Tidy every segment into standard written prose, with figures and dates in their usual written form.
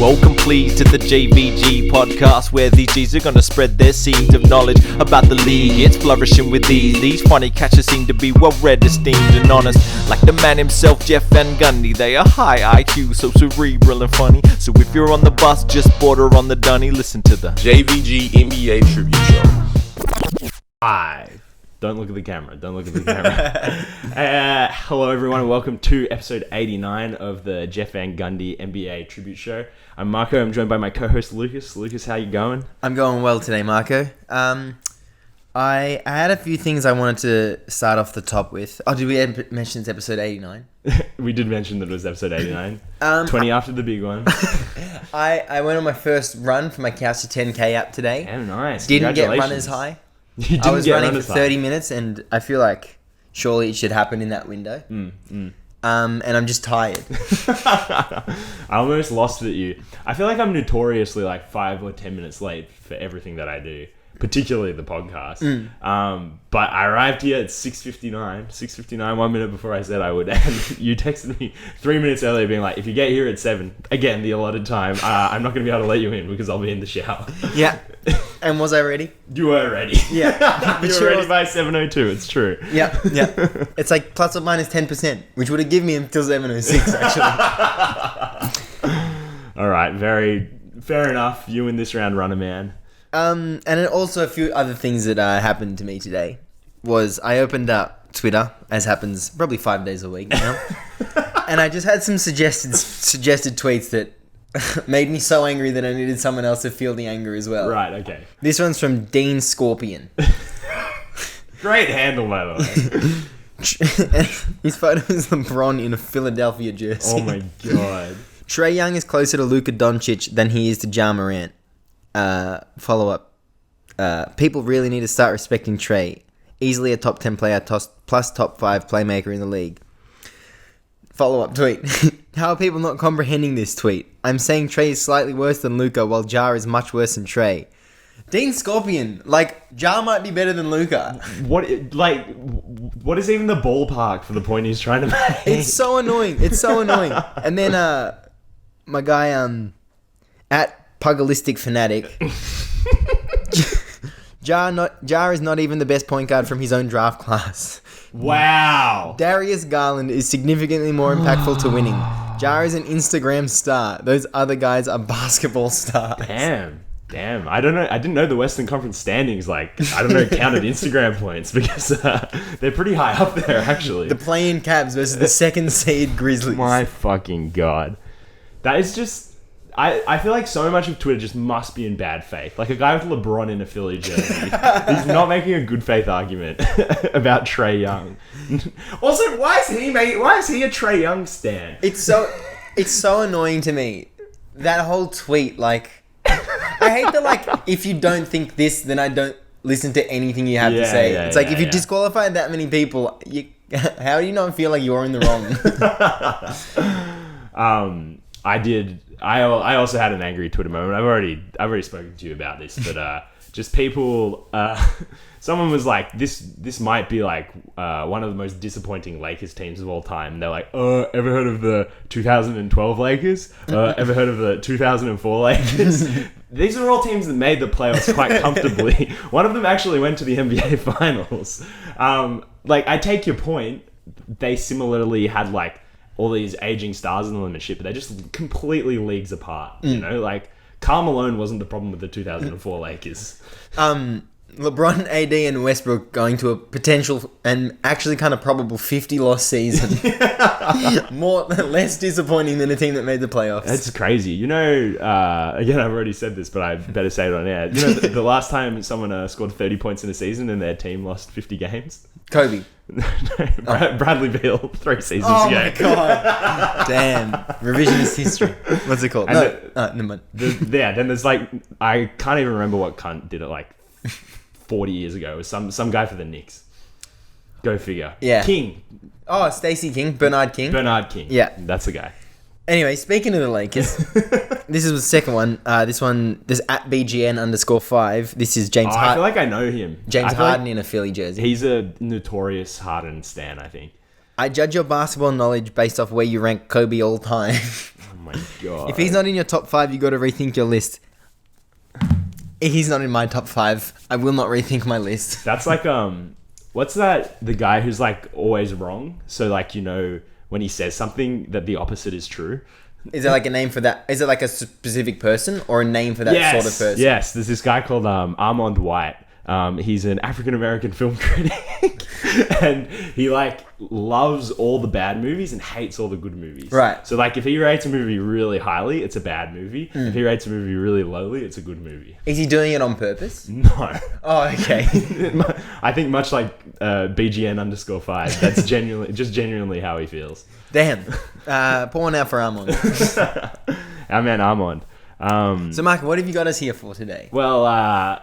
Welcome please to the JVG podcast, where these G's are gonna spread their seeds of knowledge about the league. It's flourishing with these. These funny catchers seem to be well read, esteemed and honest. Like the man himself, Jeff Van Gundy. They are high IQ, so cerebral and funny. So if you're on the bus, just border on the dunny. Listen to the JVG NBA Tribute Show. Hi. Don't look at the camera. Hello, everyone, and welcome to episode 89 of the Jeff Van Gundy NBA Tribute Show. I'm Marco. I'm joined by my co-host, Lucas. Lucas, how you going? I'm going well today, Marco. I had a few things I wanted to start off the top with. Oh, did we mention it's episode 89? We did mention that it was episode 89. 20 after the big one. I went on my first run for my Couch to 10K app today. Oh, nice. Didn't get runner's high. I was running for 30 minutes, and I feel like surely it should happen in that window. And I'm just tired. I almost lost it at you. I feel like I'm notoriously like 5 or 10 minutes late for everything that I do, particularly the podcast. But I arrived here at 6:59, 1 minute before I said I would. And you texted me 3 minutes earlier being like, if you get here at 7, again, the allotted time, I'm not going to be able to let you in because I'll be in the shower. Yeah. And was I ready? You were ready. Yeah. You were ready by 7:02, it's true. Yeah. It's like plus or minus 10%, which would have given me until 7:06, actually. All right, very fair enough. You in this round, runner man. And then also a few other things that happened to me today was I opened up Twitter, as happens probably 5 days a week now, and I just had some suggested tweets that made me so angry that I needed someone else to feel the anger as well. Right, okay. This one's from Dean Scorpion. Great handle, by the way. His photo is LeBron in a Philadelphia jersey. Oh my god. Trae Young is closer to Luka Doncic than he is to Ja Morant. Follow up. People really need to start respecting Trae. Easily a top 10 player plus top 5 playmaker in the league. Follow up tweet. How are people not comprehending this tweet? I'm saying Trae is slightly worse than Luka, while Ja is much worse than Trae. Dean Scorpion, like, Ja might be better than Luka. What is even the ballpark for the point he's trying to make? It's so annoying. And then my guy at Pugilistic Fanatic. Ja is not even the best point guard from his own draft class. Wow. Darius Garland is significantly more impactful to winning. Ja is an Instagram star. Those other guys are basketball stars. Damn. I don't know. I didn't know the Western Conference standings, counted Instagram points because they're pretty high up there, actually. The play-in Cavs versus the second seed Grizzlies. My fucking god. That is just... I feel like so much of Twitter just must be in bad faith. Like a guy with LeBron in a Philly jersey. He's not making a good faith argument about Trae Young. Also, why is he a Trae Young stan? It's so annoying to me. That whole tweet, like, I hate that, like, if you don't think this, then I don't listen to anything you have to say. It's like, if you disqualify that many people, how do you not feel like you're in the wrong? I also had an angry Twitter moment. I've already spoken to you about this, but just people. Someone was like, "This might be like one of the most disappointing Lakers teams of all time." And they're like, "Oh, ever heard of the 2012 Lakers? Ever heard of the 2004 Lakers?" These are all teams that made the playoffs quite comfortably. One of them actually went to the NBA Finals. I take your point. They similarly had like all these aging stars in the limit shit, but they're just completely leagues apart. You know, like Karl Malone wasn't the problem with the 2004 Lakers. LeBron, AD, and Westbrook going to a potential and actually kind of probable 50-loss season. Less disappointing than a team that made the playoffs. That's crazy. You know, again, I've already said this, but I better say it on air. You know, the last time someone scored 30 points in a season and their team lost 50 games? Kobe. Bradley Beal 3 seasons ago. Oh my god. Damn. Revisionist history. What's it called? Never mind. Then there's like, I can't even remember what cunt did it like 40 years ago. It was some guy for the Knicks. Go figure. Yeah. King. Oh, Stacey King. Bernard King. Yeah. That's the guy. Anyway, speaking of the Lakers, this is the second one. This one, there's at BGN_5. This is James Harden. I feel like I know him. James Harden in a Philly jersey. He's a notorious Harden stan, I think. I judge your basketball knowledge based off where you rank Kobe all time. Oh my god. If he's not in your top 5, you got to rethink your list. If he's not in my top 5, I will not rethink my list. That's like what's that? The guy who's like always wrong. So like when he says something that the opposite is true. Is there like a name for that? Is it like a specific person or a name for that sort of person? Yes, there's this guy called Armand White. He's an African-American film critic and he like loves all the bad movies and hates all the good movies. Right. So like if he rates a movie really highly, it's a bad movie. If he rates a movie really lowly, it's a good movie. Is he doing it on purpose? No. Oh, okay. I think much like BGN_5, that's genuinely how he feels. Damn. Pour one out for Armand. Our man Armand. So, Mark, what have you got us here for today? Well,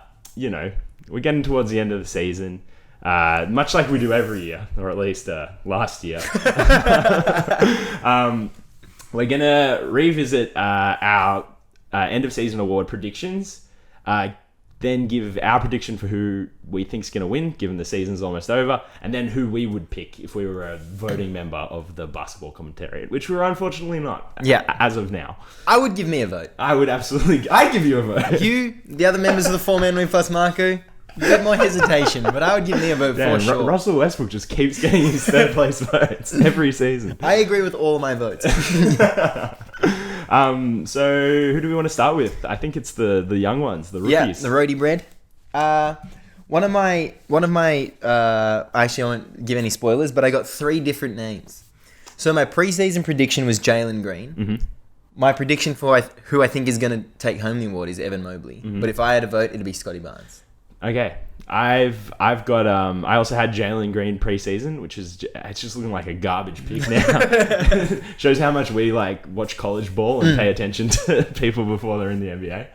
we're getting towards the end of the season, much like we do every year, or at least last year. We're going to revisit our end of season award predictions, then give our prediction for who we think's going to win, given the season's almost over, and then who we would pick if we were a voting member of the basketball commentariat, which we're unfortunately not as of now. I would give me a vote. I'd give you a vote. You, the other members of the 4-man wing plus Marco, a bit more hesitation, but I would give me a vote for sure. Russell Westbrook just keeps getting his third place votes every season. I agree with all of my votes. So who do we want to start with? I think it's the young ones, the rookies. Yeah, the roadie bread. One of my. Actually, I won't give any spoilers, but I got 3 different names. So my preseason prediction was Jalen Green. Mm-hmm. My prediction for who I think is going to take home the award is Evan Mobley. Mm-hmm. But if I had a vote, it'd be Scotty Barnes. Okay, I've got I also had Jalen Green preseason, which is it's just looking like a garbage pick now. Shows how much we like watch college ball and pay attention to people before they're in the NBA.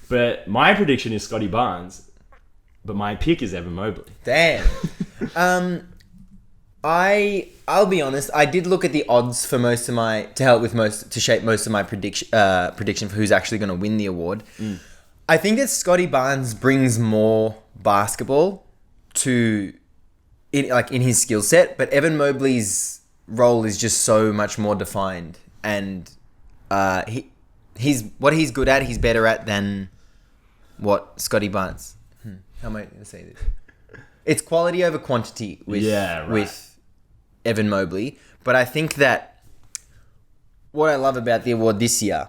But my prediction is Scotty Barnes, but my pick is Evan Mobley. Damn. I'll be honest. I did look at the odds for to shape most of my prediction for who's actually going to win the award. I think that Scotty Barnes brings more basketball in his skill set, but Evan Mobley's role is just so much more defined, and he's what he's good at, he's better at than what Scotty Barnes. How am I going to say this? It's quality over quantity with Evan Mobley, but I think that what I love about the award this year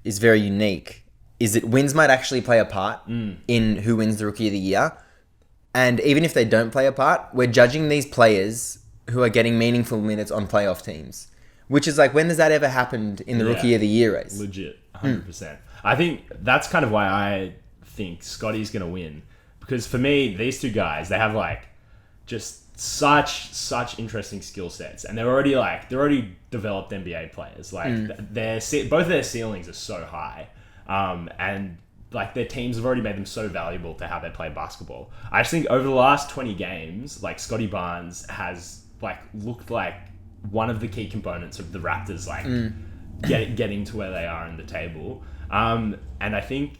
is very unique. Is that wins might actually play a part in who wins the Rookie of the Year. And even if they don't play a part, we're judging these players who are getting meaningful minutes on playoff teams. Which is like, when has that ever happened in the Rookie of the Year race? Legit, 100%. I think that's kind of why I think Scotty's going to win. Because for me, these two guys, they have like just such interesting skill sets. And they're already developed NBA players. Like both of their ceilings are so high. And like their teams have already made them so valuable to how they play basketball. I just think over the last 20 games, like Scotty Barnes has like looked like one of the key components of the Raptors, like getting to where they are in the table. And I think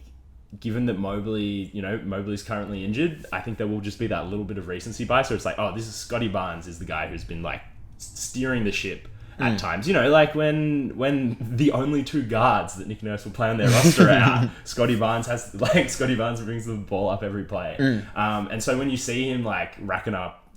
given that Mobley's currently injured, I think there will just be that little bit of recency bias. So it's like, oh, this is Scotty Barnes is the guy who's been like steering the ship at times, like when the only 2 guards that Nick Nurse will play on their roster are out, Scotty Barnes brings the ball up every play. And so when you see him like racking up,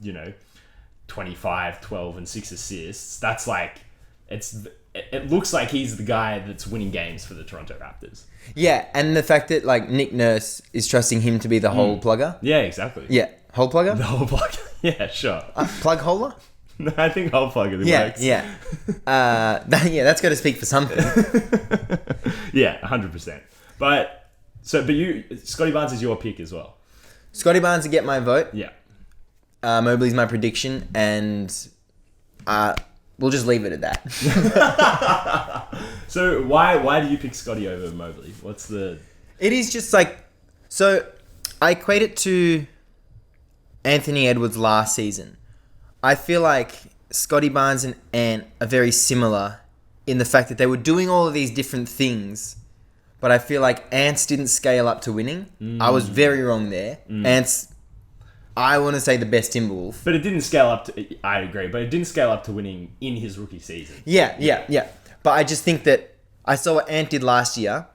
25, 12 and 6 assists, that's like, it looks like he's the guy that's winning games for the Toronto Raptors. Yeah, and the fact that like Nick Nurse is trusting him to be the hole plugger. Yeah, exactly. Yeah, hole plugger? The hole plugger. Yeah, sure. Plug holer? No, I think hole plugger works. Yeah. That's got to speak for something. Yeah, 100%. But Scotty Barnes is your pick as well. Scotty Barnes to get my vote. Yeah. Mobley's my prediction, and we'll just leave it at that. So why do you pick Scotty over Mobley? It is just like, so I equate it to Anthony Edwards last season. I feel like Scotty Barnes and Ant are very similar in the fact that they were doing all of these different things, but I feel like Ant's didn't scale up to winning. I was very wrong there. Ant's, I want to say, the best Timberwolf. But it didn't scale up to... I agree, but it didn't scale up to winning in his rookie season. Yeah. But I just think that I saw what Ant did last year,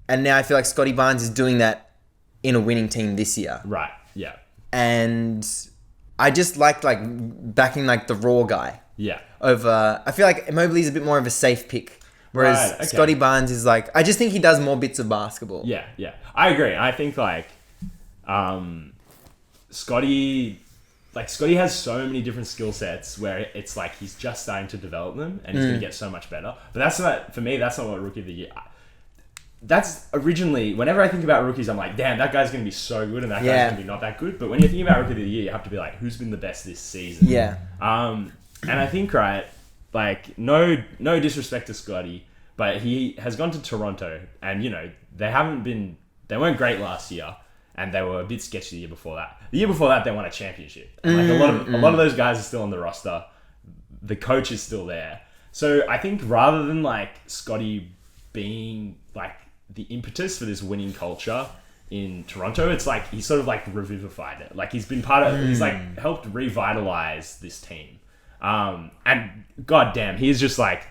and now I feel like Scotty Barnes is doing that in a winning team this year. Right. Yeah. And I just liked like backing like the raw guy Yeah. over. I feel like Mobley's a bit more of a safe pick, whereas Right, okay. Scotty Barnes is like. I just think he does more bits of basketball. Yeah. Yeah. I agree. I think like, Scotty has so many different skill sets where it's like he's just starting to develop them and he's going to get so much better. But that's not, for me, that's not what Rookie of the Year. That's originally, whenever I think about rookies, I'm like, damn, that guy's going to be so good and that guy's going to be not that good. But when you're thinking about Rookie of the Year, you have to be like, who's been the best this season? Yeah. And I think, right, like, no disrespect to Scotty, but he has gone to Toronto and, you know, they weren't great last year and they were a bit sketchy the year before that. The year before that, they won a championship. And like a lot of those guys are still on the roster. The coach is still there. So I think rather than like Scotty being like the impetus for this winning culture in Toronto, it's like he's sort of like revivified it. Like he's been part of, he's like helped revitalize this team. And goddamn, he's just like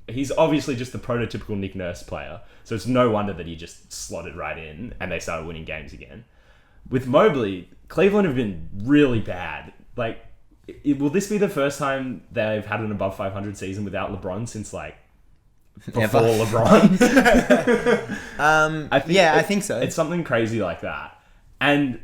he's obviously just the prototypical Nick Nurse player. So it's no wonder that he just slotted right in and they started winning games again. With Mobley, Cleveland have been really bad. Like, will this be the first time they've had an above 500 season without LeBron since like before LeBron? I think so. It's something crazy like that. And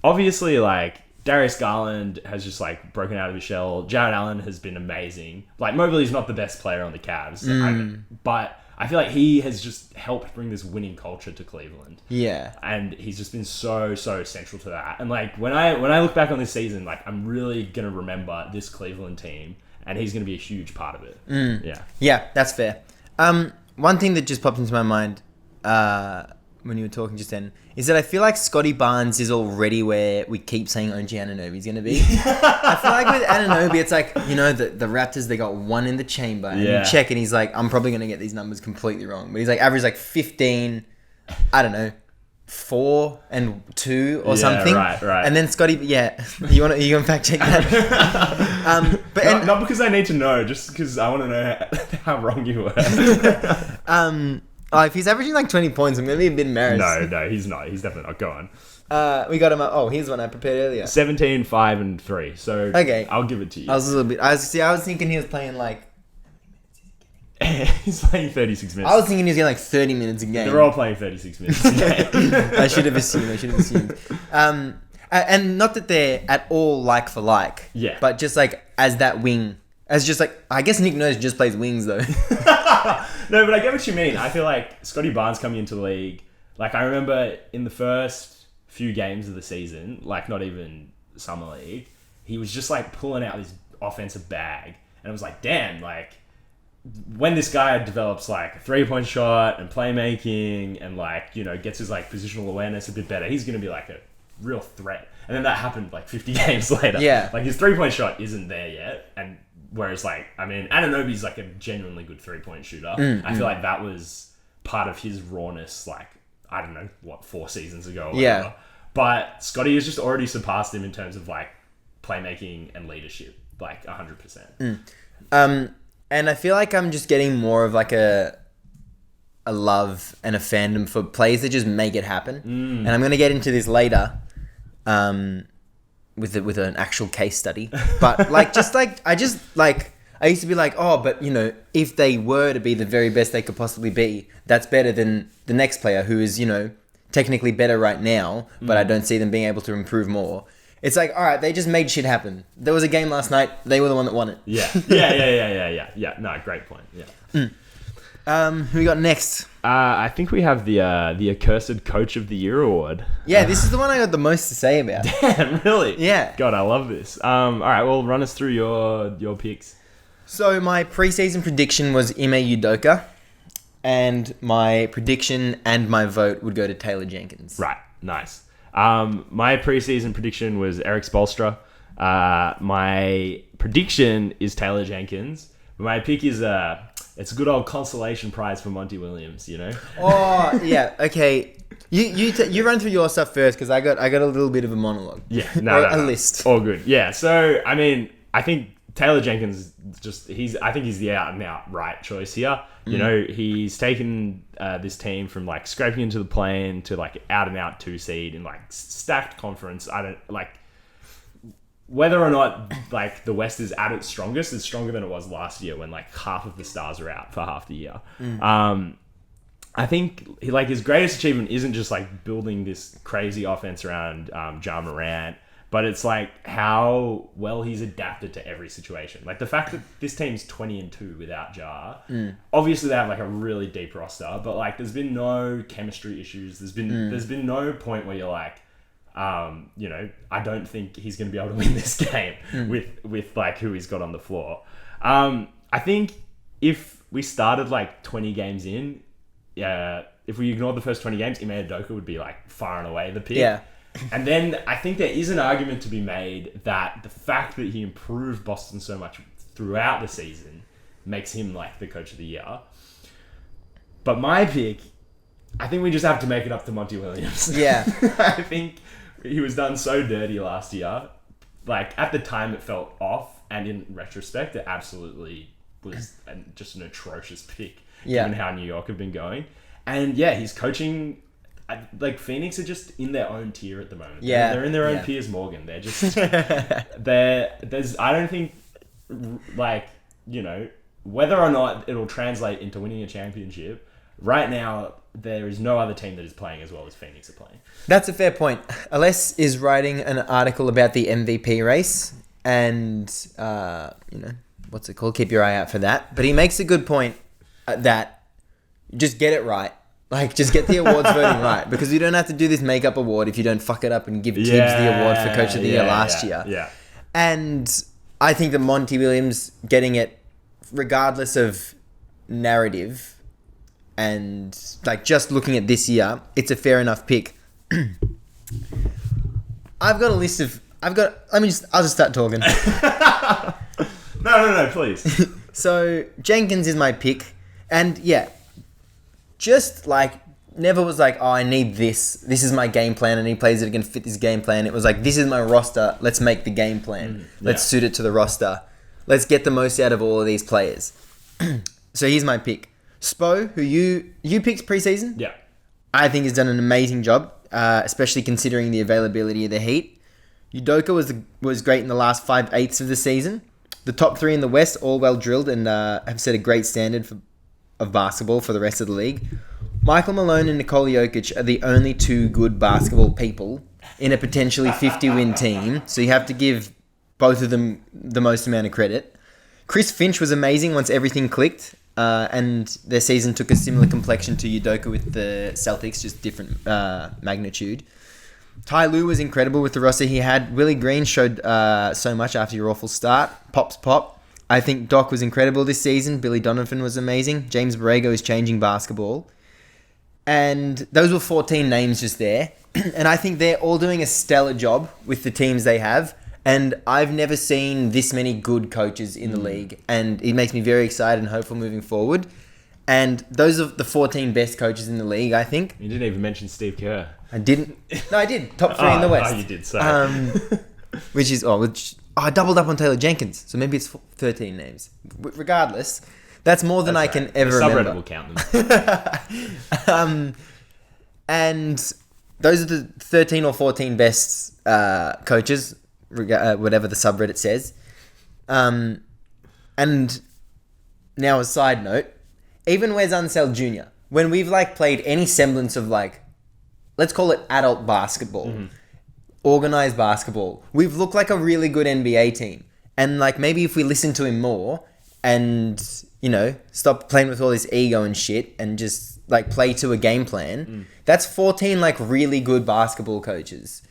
obviously, like, Darius Garland has just like broken out of his shell. Jared Allen has been amazing. Like, Mobley's not the best player on the Cavs, but I feel like he has just helped bring this winning culture to Cleveland. Yeah. And he's just been so central to that. And like when I look back on this season, like I'm really gonna remember this Cleveland team, and he's gonna be a huge part of it. Yeah. Yeah, that's fair. One thing that just popped into my mind when you were talking just then is that I feel like Scotty Barnes is already where we keep saying OG Anunoby's going to be. I feel like with Anunoby, it's like, you know, the Raptors, they got one in the chamber. And you check and he's like, I'm probably going to get these numbers completely wrong. But he's like, average like 15, I don't know, 4 and 2 or something. Right. And then Scotty, you going to fact check that? Not because I need to know, just because I want to know how wrong you were. If he's averaging like 20 points, I'm going to be a bit embarrassed. No, he's not. He's definitely not. Go on. We got him. Here's one I prepared earlier. 17, 5, and 3. So okay, I'll give it to you. I was a little bit. I was thinking he was playing like. He's playing 36 minutes. I was thinking he was getting like 30 minutes a game. They're all playing 36 minutes a game. I should have assumed. And not that they're at all like for like. Yeah. But just like as that wing. As just like, I guess Nick Nurse just plays wings though. No, but I get what you mean. I feel like Scotty Barnes coming into the league, like I remember in the first few games of the season, like not even Summer League, he was just like pulling out this offensive bag. And it was like, damn, like when this guy develops like a 3-point shot and playmaking and like, you know, gets his like positional awareness a bit better, he's going to be like a real threat. And then that happened like 50 games later. Yeah. Like his 3-point shot isn't there yet. And whereas, like, I mean, Anunoby's like a genuinely good 3-point shooter. I feel like that was part of his rawness, like, I don't know, 4 seasons ago or whatever. Yeah. But Scotty has just already surpassed him in terms of, like, playmaking and leadership, like, 100%. And I feel like I'm just getting more of like a love and a fandom for plays that just make it happen. And I'm going to get into this later. With an actual case study, but like I used to be like, oh, but you know, if they were to be the very best they could possibly be, that's better than the next player who is, you know, technically better right now, but I don't see them being able to improve more. It's like, all right, they just made shit happen. There was a game last night, they were the one that won it. Yeah. No, great point. Yeah. Who we got next? I think we have the Accursed Coach of the Year award. Yeah, this is the one I got the most to say about. Damn, really? Yeah. God, I love this. All right, well, run us through your picks. So my preseason prediction was Ime Udoka, and my prediction and my vote would go to Taylor Jenkins. Right, nice. My preseason prediction was Eric Spoelstra. My prediction is Taylor Jenkins. My pick is it's a good old consolation prize for Monty Williams, you know? Oh, yeah, okay. You run through your stuff first, because I got a little bit of a monologue. Yeah, no, a list. All good. Yeah, so, I mean, I think Taylor Jenkins, I think he's the out and out right choice here. You know, he's taken this team from like scraping into the play-in to like out and out 2 seed in like stacked conference. I don't like whether or not like the West is at its strongest. It's stronger than it was last year when like half of the stars are out for half the year. I think like his greatest achievement isn't just like building this crazy offense around Ja Morant, but it's like how well he's adapted to every situation. Like the fact that this team's 20-2 without Ja, obviously they have like a really deep roster, but like there's been no chemistry issues. There's been no point where you're like, you know, I don't think he's going to be able to win this game with like who he's got on the floor. I think if we started like 20 games in, if we ignored the first 20 games, Ime Udoka would be like far and away the pick. Yeah. And then I think there is an argument to be made that the fact that he improved Boston so much throughout the season makes him like the coach of the year. But my pick, I think we just have to make it up to Monty Williams. Yeah. I think he was done so dirty last year. Like at the time it felt off, and in retrospect it absolutely was just an atrocious pick. Yeah. Given how New York have been going. And yeah, he's coaching. Like Phoenix are just in their own tier at the moment. Yeah, they're in their own Piers Morgan. They're just there's I don't think like, you know, whether or not it'll translate into winning a championship. Right now, there is no other team that is playing as well as Phoenix are playing. That's a fair point. Aless is writing an article about the MVP race, and you know, what's it called? Keep your eye out for that. But he makes a good point that just get it right. Like, just get the awards voting right, because you don't have to do this makeup award if you don't fuck it up and give Tibbs the award for Coach of the Year last year. Yeah. And I think that Monty Williams getting it, regardless of narrative, and like just looking at this year, it's a fair enough pick. I've got a list of. I'll just start talking. No, please. So Jenkins is my pick, and yeah. Just like never was like, oh, I need this. This is my game plan, and he plays it against fit this game plan. It was like, this is my roster. Let's make the game plan. Let's suit it to the roster. Let's get the most out of all of these players. So here's my pick. Spo, who you picked preseason. Yeah. I think has done an amazing job, especially considering the availability of the Heat. Udoka was great in the last 5/8 of the season. The top 3 in the West, all well drilled, and have set a great standard of basketball for the rest of the league. Michael Malone and Nikola Jokic are the only 2 good basketball people in a potentially 50-win team, so you have to give both of them the most amount of credit. Chris Finch was amazing once everything clicked, and their season took a similar complexion to Udoka with the Celtics, just different magnitude. Ty Lue was incredible with the roster he had. Willie Green showed so much after your awful start. Pops pop. I think Doc was incredible this season. Billy Donovan was amazing. James Borrego is changing basketball. And those were 14 names just there. And I think they're all doing a stellar job with the teams they have. And I've never seen this many good coaches in the league. And it makes me very excited and hopeful moving forward. And those are the 14 best coaches in the league, I think. You didn't even mention Steve Kerr. I didn't. No, I did. Top 3 in the West. Oh, you did, sorry. I doubled up on Taylor Jenkins, so maybe it's 13 names. Regardless, that's more than I can ever remember. The subreddit will count them. And those are the 13 or 14 best coaches, whatever the subreddit says. And now a side note, even Wes Unseld Jr., when we've like played any semblance of like, let's call it adult basketball, organized basketball, we've looked like a really good NBA team. And like maybe if we listen to him more and, you know, stop playing with all this ego and shit and just like play to a game plan, that's 14 like really good basketball coaches,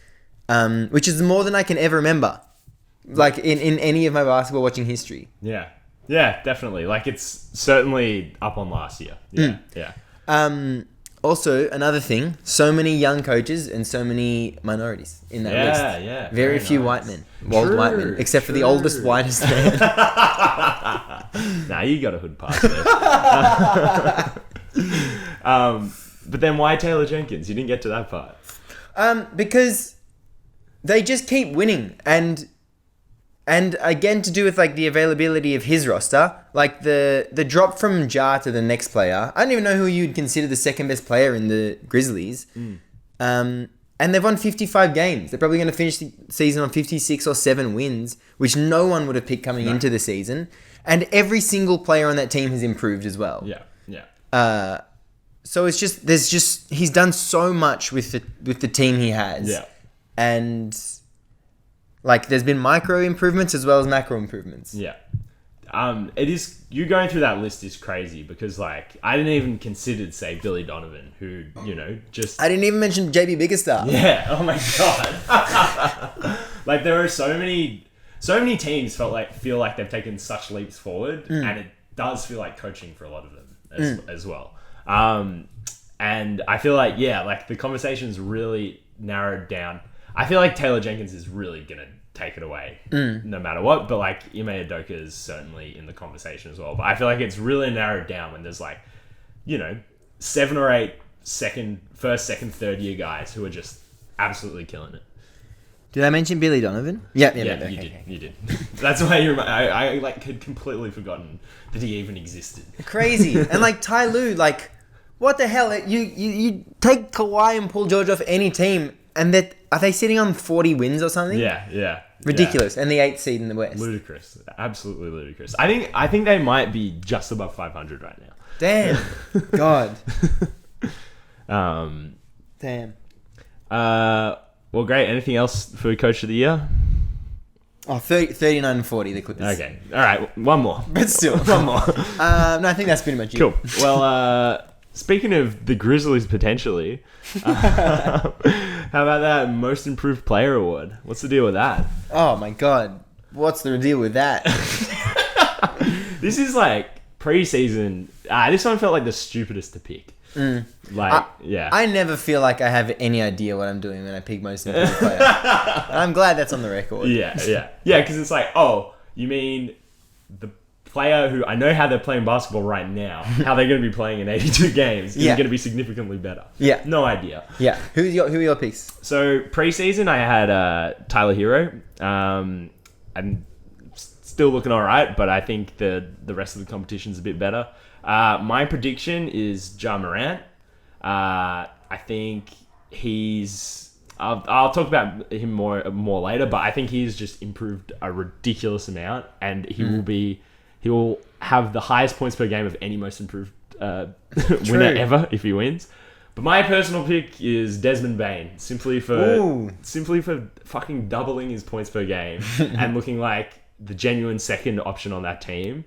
which is more than I can ever remember, like in any of my basketball watching history. Yeah, definitely. Like it's certainly up on last year. Yeah. Also, another thing, so many young coaches and so many minorities in that list. Yeah. Very few nice. white men. White men. Except for the oldest, whitest man. Nah, you got a hood pass there. But then why Taylor Jenkins? You didn't get to that part. Because they just keep winning. And And again, to do with like the availability of his roster, like the drop from Jar to the next player. I don't even know who you'd consider the second best player in the Grizzlies. And they've won 55 games. They're probably going to finish the season on 56 or 7 wins, which no one would have picked coming into the season. And every single player on that team has improved as well. Yeah. So it's just he's done so much with the team he has. Yeah. And like there's been micro improvements as well as macro improvements. Yeah. It is, you going through that list is crazy because like I didn't even consider, say, Billy Donovan, who, you know, just I didn't even mention JB Biggerstar. Yeah. Oh my god. Like there are so many teams feel like they've taken such leaps forward, and it does feel like coaching for a lot of them as well. And I feel like like the conversation's really narrowed down. I feel like Taylor Jenkins is really gonna take it away no matter what, but like Ime Udoka is certainly in the conversation as well. But I feel like it's really narrowed down when there's like, you know, 7 or 8 first, second, third year guys who are just absolutely killing it. Did I mention Billy Donovan? Yeah, you did. That's why I like had completely forgotten that he even existed. Crazy. And like Ty Lue, like what the hell? You take Kawhi and Paul George off any team, and are they sitting on 40 wins or something? Yeah. Ridiculous. And the 8th seed in the West. Ludicrous. Absolutely ludicrous. I think they might be just above 500 right now. Damn. God. Damn. Well, great. Anything else for Coach of the Year? Oh, 39 and 40, the Clippers. Okay. All right. One more. But still, one more. No, I think that's pretty much it. Cool. Well, speaking of the Grizzlies potentially, how about that Most Improved Player Award? What's the deal with that? Oh my God. What's the deal with that? This is like preseason. This one felt like the stupidest to pick. I never feel like I have any idea what I'm doing when I pick Most Improved Player. And I'm glad that's on the record. Yeah, because it's like, oh, you mean the player who I know how they're playing basketball right now, how they're going to be playing in 82 games is going to be significantly better. Yeah. No idea. Yeah. Who are your picks? So preseason, I had Tyler Hero. And still looking all right, but I think the rest of the competition's a bit better. My prediction is Ja Morant. I think I'll talk about him more later, but I think he's just improved a ridiculous amount, and he will have the highest points per game of any most improved winner ever if he wins. But my personal pick is Desmond Bane, simply for fucking doubling his points per game and looking like the genuine second option on that team.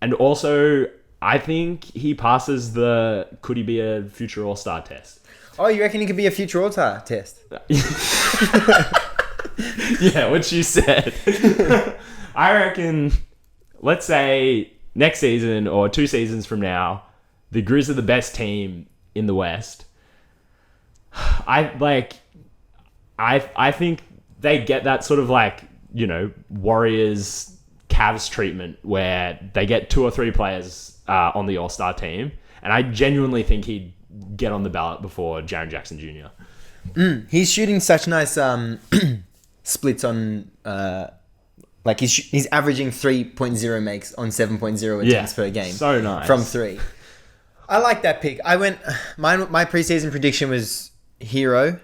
And also, I think he passes the could he be a future All-Star test. Oh, you reckon he could be a future All-Star test? Yeah, what you said. I reckon, let's say next season or 2 seasons from now, the Grizz are the best team in the West. I think they get that sort of like, you know, Warriors Cavs treatment where they get 2 or 3 players on the All-Star team, and I genuinely think he'd get on the ballot before Jaren Jackson Jr. He's shooting such nice splits on like he's averaging 3.0 makes on 7.0 attempts per game. So nice. From 3. I like that pick. I went my preseason prediction was Hero.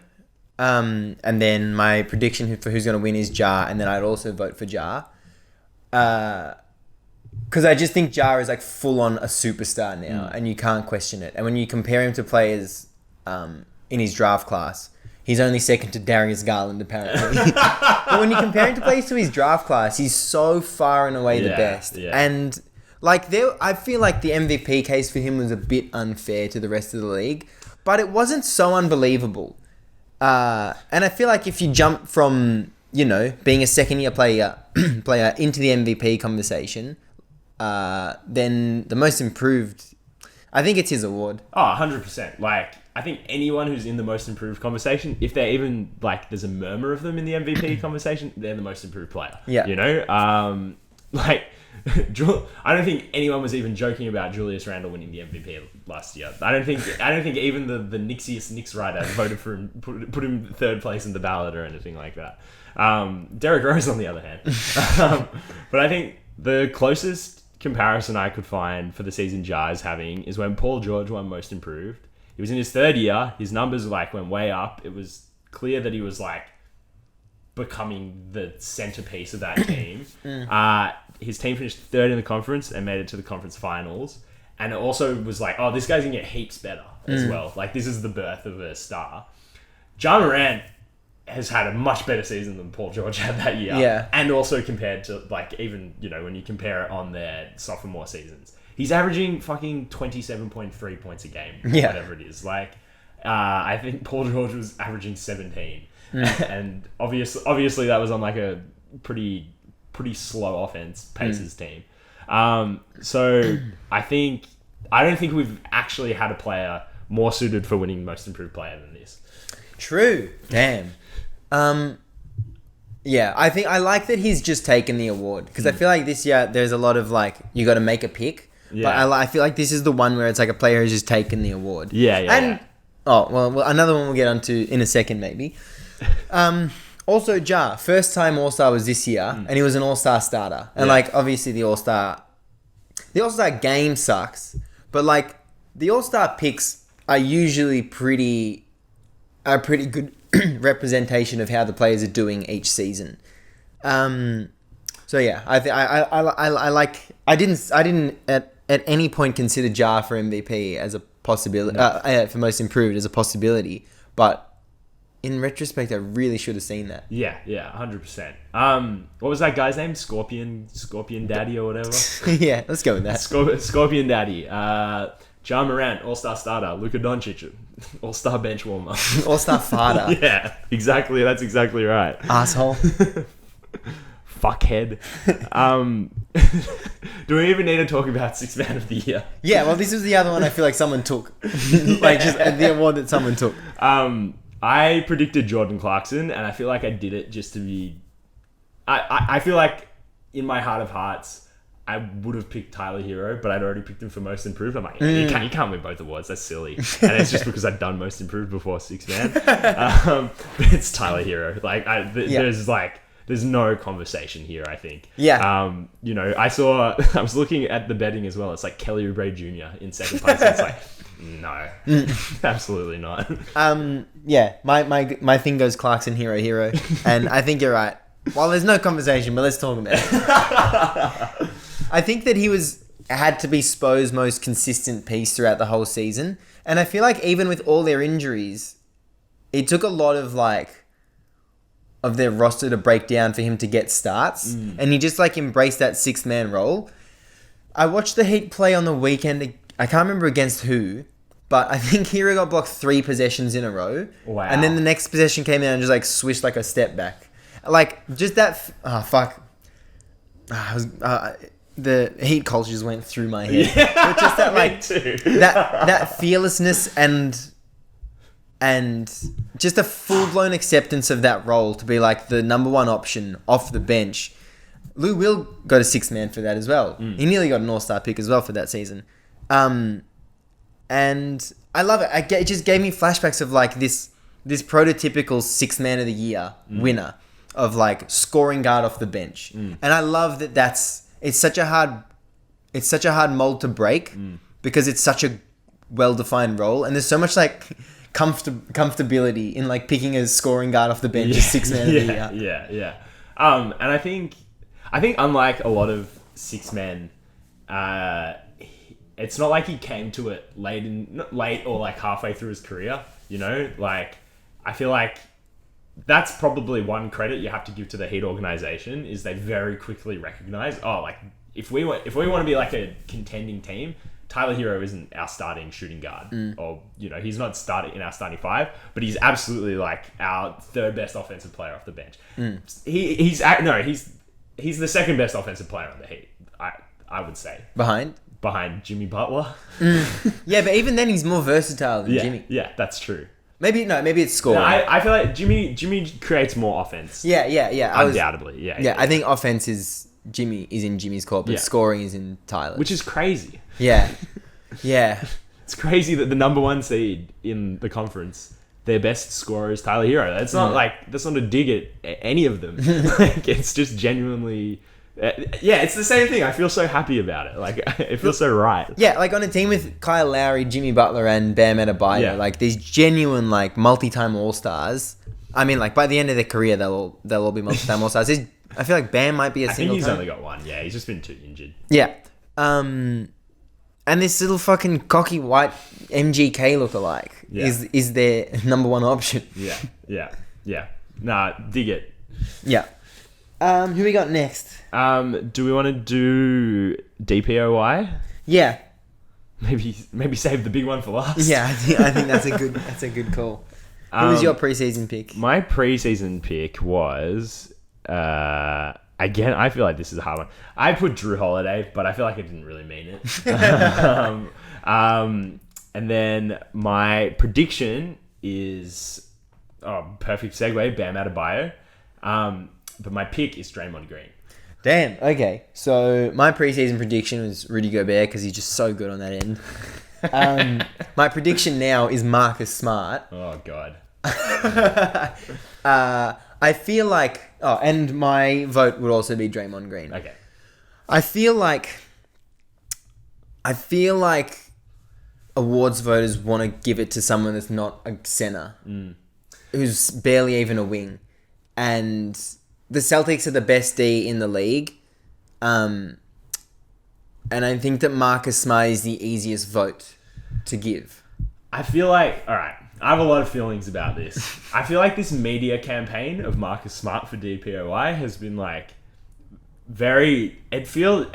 And then my prediction for who's going to win is Ja, and then I'd also vote for Ja. Because I just think Ja is like full on a superstar now, and you can't question it. And when you compare him to players in his draft class, he's only second to Darius Garland apparently. But when you compare him to players to his draft class, he's so far and away the best. Yeah. And like I feel like the MVP case for him was a bit unfair to the rest of the league, but it wasn't so unbelievable. And I feel like if you jump from, you know, being a second-year player into the MVP conversation, then the most improved, I think it's his award. Oh, 100%. Like, I think anyone who's in the most improved conversation, if they're even, like, there's a murmur of them in the MVP conversation, they're the most improved player. Yeah. You know? Like, I don't think anyone was even joking about Julius Randle winning the MVP last year. I don't think even the Knicksiest Knicks writer voted for him, put him third place in the ballot or anything like that. Derrick Rose, on the other hand. But I think the closest comparison I could find for the season Ja is having is when Paul George won Most Improved. He was in his third year. His numbers like went way up. It was clear that he was like becoming the centerpiece of that team. His team finished third in the conference and made it to the conference finals. And it also was like, oh, this guy's gonna get heaps better as well. Like, this is the birth of a star. Ja Morant has had a much better season than Paul George had that year. Yeah. And also compared to, like, even, you know, when you compare it on their sophomore seasons. He's averaging fucking 27.3 points a game. Yeah. Whatever it is. Like, I think Paul George was averaging 17. And obviously that was on, like, a pretty slow offense, Pacers team. So I don't think we've actually had a player more suited for winning Most Improved Player than this. True. Damn. Yeah, I like that he's just taken the award because I feel like this year there's a lot of like you got to make a pick. Yeah. But I feel like this is the one where it's like a player who's just taken the award. Yeah. Oh well, another one we'll get onto in a second maybe. Also, Ja, first time All-Star was this year, and he was an All-Star starter. And, like, obviously the All-Star game sucks, but, like, the All-Star picks are usually a pretty good representation of how the players are doing each season. So, yeah, I like... I didn't at any point consider Ja for MVP as a possibility, for Most Improved as a possibility, but... in retrospect, I really should have seen that. Yeah, 100%. What was that guy's name? Scorpion Daddy or whatever? Yeah, let's go with that. Scorpion Daddy. Ja Morant, All-Star starter. Luka Doncic, All-Star bench warmer. All-Star farter. Yeah, exactly. That's exactly right. Asshole. Fuckhead. Do we even need to talk about Sixth Man of the Year? Yeah, well, this was the other one I feel like someone took. Like, just the award that someone took. I predicted Jordan Clarkson, and I feel like I did it just to be... I feel like, in my heart of hearts, I would have picked Tyler Hero, but I'd already picked him for Most Improved. I'm like, you can't win both awards. That's silly. And it's just because I'd done Most Improved before Sixth Man. But it's Tyler Hero. Like, there's no conversation here, I think. Yeah. You know, I was looking at the betting as well. It's like Kelly Oubre Jr. in second place. It's like... no, absolutely not. Yeah, my thing goes Clarkson, hero, and I think you're right. Well, there's no conversation, but let's talk about it. I think that he had to be Spo's most consistent piece throughout the whole season, and I feel like even with all their injuries, it took a lot of of their roster to break down for him to get starts, and he just embraced that sixth man role. I watched the Heat play on the weekend. I can't remember against who, but I think Hero got blocked 3 possessions in a row. Wow. And then the next possession came in and just swished a step back. Just that... fuck. The Heat culture just went through my head. Yeah, but just that me too. that fearlessness and just a full-blown acceptance of that role to be the number one option off the bench. Lou will go to sixth man for that as well. He nearly got an all-star pick as well for that season. And I love it. It just gave me flashbacks of this prototypical sixth man of the year winner of scoring guard off the bench. And I love that it's such a hard mold to break because it's such a well-defined role. And there's so much comfortability in picking a scoring guard off the bench as sixth man of the year. Yeah. And I think unlike a lot of six men, it's not like he came to it late or halfway through his career. You know, I feel like that's probably one credit you have to give to the Heat organization is they very quickly recognize, if we want to be a contending team, Tyler Hero isn't our starting shooting guard, or he's not starting in our starting five, but he's absolutely our third best offensive player off the bench. He's the second best offensive player on the Heat. I would say behind Jimmy Butler. Yeah, but even then he's more versatile than Jimmy. Yeah, that's true. Maybe it's scoring. No, I feel like Jimmy creates more offense. Yeah. Undoubtedly, yeah. I think offense is Jimmy is in Jimmy's court, but Yeah. scoring is in Tyler's. which is crazy. yeah, yeah, It's crazy that the number one seed in the conference, their best scorer is Tyler Hero. That's not that's not a dig at any of them. Like, it's just genuinely, it's the same thing. I feel so happy about it. Like, it feels so right. yeah. Like on a team with Kyle Lowry, Jimmy Butler, and Bam Adebayo, Yeah. like these genuine like multi-time All Stars. I mean, like by the end of their career, they'll all be multi-time All Stars. I feel like Bam might be a I think single. he's time. only got one. Yeah, he's just been too injured. Yeah. And this little fucking cocky white MGK lookalike Yeah. is their number one option. Yeah. Nah, dig it. Yeah. Who we got next? Do we want to do DPOY? Yeah. Maybe save the big one for last. Yeah, I think that's a good call. Who was your preseason pick? My preseason pick was again. I feel like this is a hard one. I put Drew Holiday, but I feel like I didn't really mean it. And then my prediction is perfect segue. Bam Adebayo. But my pick is Draymond Green. Damn. Okay. So my preseason prediction was Rudy Gobert because he's just so good on that end. My prediction now is Marcus Smart. Oh God. I feel like. Oh, and my vote would also be Draymond Green. Okay. I feel like awards voters want to give it to someone that's not a center, who's barely even a wing, and the Celtics are the best D in the league, and I think that Marcus Smart is the easiest vote to give. I feel like, all right, I have a lot of feelings about this. I feel like this media campaign of Marcus Smart for DPOY has been like very. I feel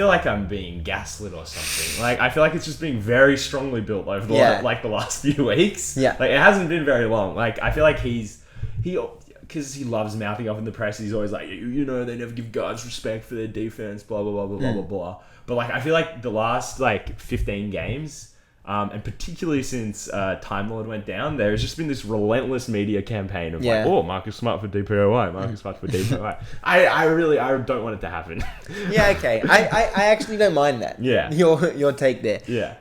like I'm being gaslit or something. Like, I feel like it's just being very strongly built over the last few weeks. Yeah. Like, it hasn't been very long. Like, I feel like because he loves mouthing off in the press. He's always like, they never give guards respect for their defense, blah, blah, blah, blah, blah, blah, blah. But, like, I feel like the last, 15 games, and particularly since Time Lord went down, there's just been this relentless media campaign of Marcus Smart for DPOY, Marcus Smart for DPOY. I don't want it to happen. Yeah, okay. I actually don't mind that. Yeah. Your take there. Yeah.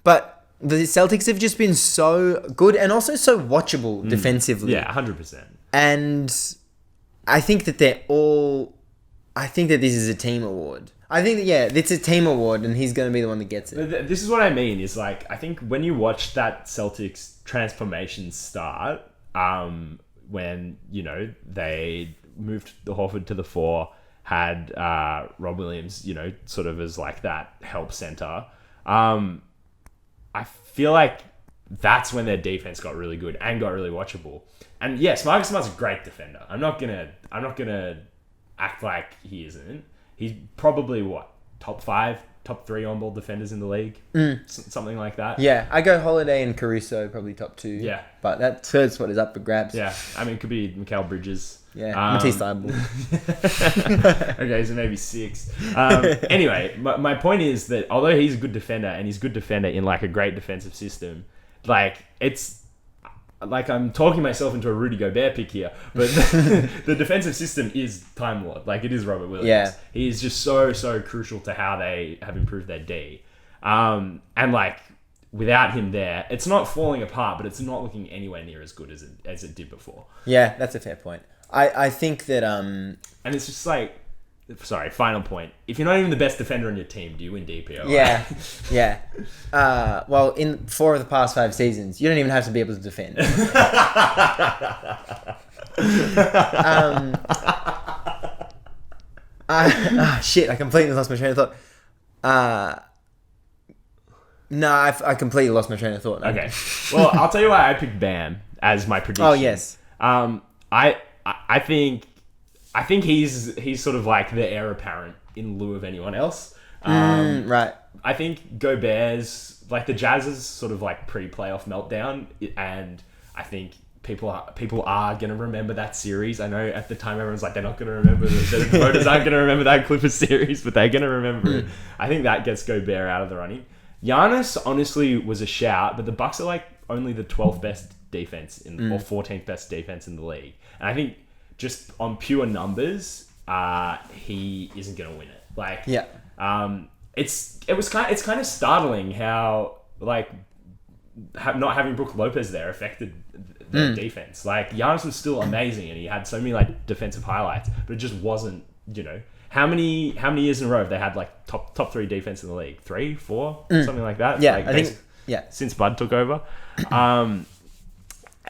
But the Celtics have just been so good and also so watchable defensively. Yeah, 100%. And I think that I think that this is a team award. I think that, it's a team award and he's going to be the one that gets it. This is what I mean, is I think when you watch that Celtics transformation start, when, they moved the Horford to the 4, had Rob Williams, sort of as that help center, I feel like that's when their defense got really good and got really watchable. And yes, Marcus Smart's a great defender. I'm not gonna act like he isn't. He's probably top 5, top 3 on-ball defenders in the league, something like that. Yeah, I go Holiday and Caruso probably top 2. Yeah, but that third spot is up for grabs. Yeah, I mean, it could be Mikal Bridges. Yeah, Matisse Thybulle. Okay, so maybe 6. Anyway, my point is that although he's a good defender and he's a good defender in a great defensive system, it's I'm talking myself into a Rudy Gobert pick here, but the defensive system is Time Lord. It is Robert Williams. Yeah. He is just so crucial to how they have improved their D. And without him there, it's not falling apart, but it's not looking anywhere near as good as it did before. Yeah, that's a fair point. I think that and it's just sorry, final point. If you're not even the best defender on your team, do you win DPO? Yeah. Well, in 4 of the past 5 seasons, you don't even have to be able to defend. Shit, I completely lost my train of thought. No, I completely lost my train of thought. Okay. Well, I'll tell you why I picked Bam as my prediction. Oh, yes. I think he's sort of the heir apparent in lieu of anyone else. Right. I think Gobert's the Jazz's sort of pre-playoff meltdown, and I think people are going to remember that series. I know at the time everyone's they're not going to remember the voters aren't going to remember that Clippers series, but they're going to remember it. I think that gets Gobert out of the running. Giannis honestly was a shout, but the Bucks are only the 12th best defense or 14th best defense in the league, and I think just on pure numbers, he isn't going to win it. Like, Yeah. It's kind of startling how like not having Brook Lopez there affected the defense. Like Giannis was still amazing and he had so many like defensive highlights, but it just wasn't. How many years in a row have they had like top 3 defense in the league? 3, 4, something like that. Yeah, like, I think. Yeah. Since Bud took over,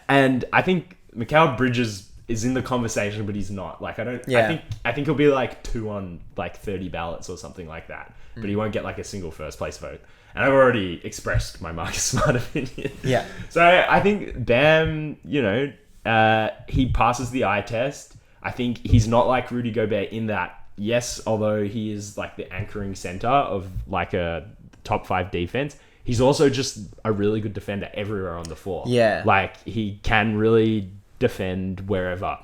and I think Mikal Bridges is in the conversation, but he's not. Like I think he'll be like 2 on like 30 ballots or something like that. But he won't get like a single first place vote. And I've already expressed my Marcus Smart opinion. Yeah. So I think Bam, he passes the eye test. I think he's not like Rudy Gobert in that. Yes, although he is like the anchoring center of like a top 5 defense, he's also just a really good defender everywhere on the floor. Yeah. Like he can really defend wherever